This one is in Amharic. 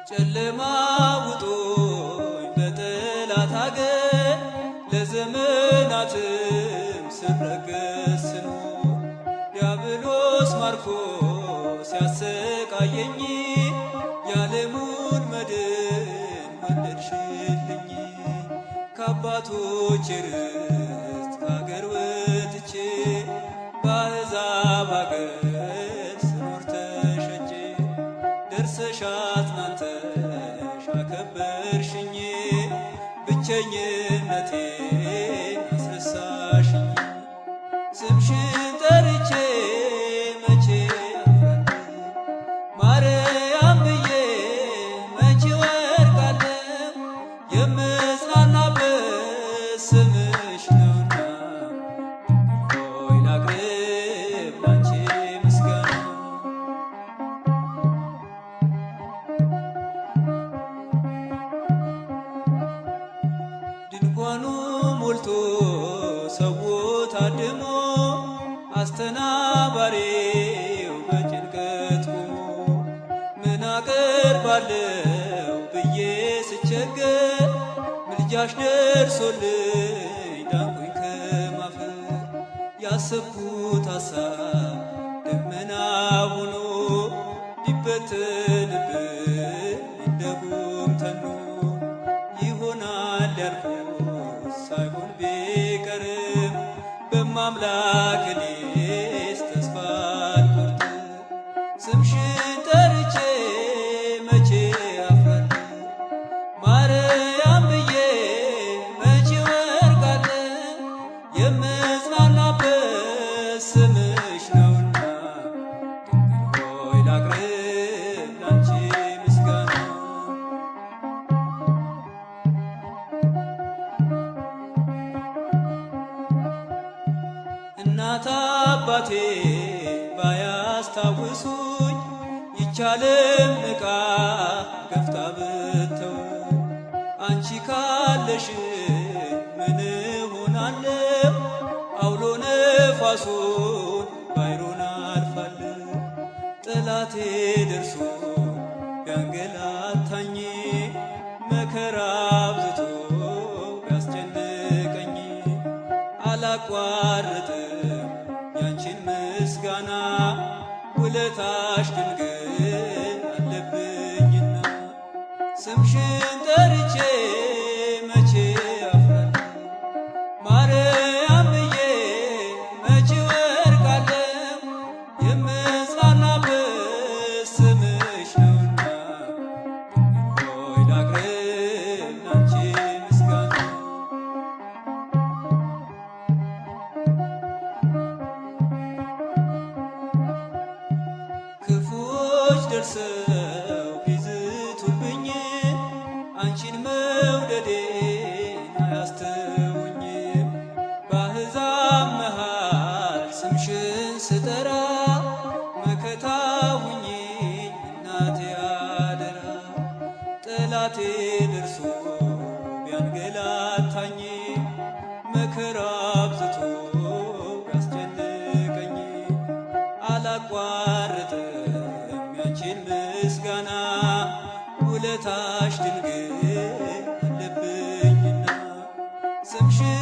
ጨለማ ውጦኝ በጠላት አገር ለዘመናትም ስረገስ ስኖር ዲያብሎስ ማርኮ ሲያሰቃየኝ የዓለሙን መድን ወለድሽልኝ። ከአባቶቼ ርስት ከአገር ወጥቼ በአሕዛብ አገር ስኖር ተሸጬ ደርሰሽ አጽናንተሽ አከበርሽኝ ብቸኝነቴን አስረሳሽኝ። ስምሽን ጠርቼ መቼ አፍራለሁ ማርያም ብዬ መቼ ወድቃለሁ የምጽናናበት ስምሽ ነውና ሆይ ላቅርብ ላንቺ ምስጋና። ድንኳኑ ሞልቶ ሰው ታድሞ አስተናባሪው በጭንቀት ቆሞ ምን አቀርባለሁ ብዬ ስቸገር ምልጃሽ ደርሶልኝ ዳንኩኝ ከማፈር። ያሰብኩት ሐሳብ ደመና ሆኖ ሊበተንብኝ እንደ ጉም ተኖ ይሆናል ያልኩት ሳይሆን ቢቀርም በማምላክ እኔስ ተስፋ አልቆርጥም። ስምሽን ጠርቼ መቼ አፍራለሁ ማርያም ብዬ መቼ ወድቃለሁ የምጽናናበት ስምሽ ነውና ድንግል ሆይ ላቅርብ ላንቺ ምስጋና። እናት አባቴ ባያስታውሱኝ ይቻለም ንቃ ገፍታ ብተውኝ አንቺ ካለሽ ምን እሆናለሁ? አውሎ ነፋሱን ባይሮን አልፋለሁ። ጠላቴ ደርሶ ቢያንገላታኝ መከራ አብዝቶ ቢያስጨንቀኝ አላቋርጥም ያንቺን ምስጋና ውለታሽ ድንግል አለብኝና። ስምሽን ጠርቼ መቼ አፍራለሁ ማርያም ብዬ መቼ ወድቃለሁ የምጽናናበት ስምሽ ነውና ድንግል ሆይ ላቅርብ ላንቺ ምስጋና። ክፉዎች ደርሰው ቢዝቱብኝ አንቺን መውደዴን አያስተውኝም። በአሕዛብ መሃል ስምሽን ስጠራ መከታ ሁኚኝ እናቴ አደራ። ጠላቴ ደርሶ ቢያንገላታኝ መከራ አብዝቶ ቢያስጨንቀኝ አላቋርጥም ያንቺን ምስጋና ውለታሽ ድንግል አለብኝና። ስምሽን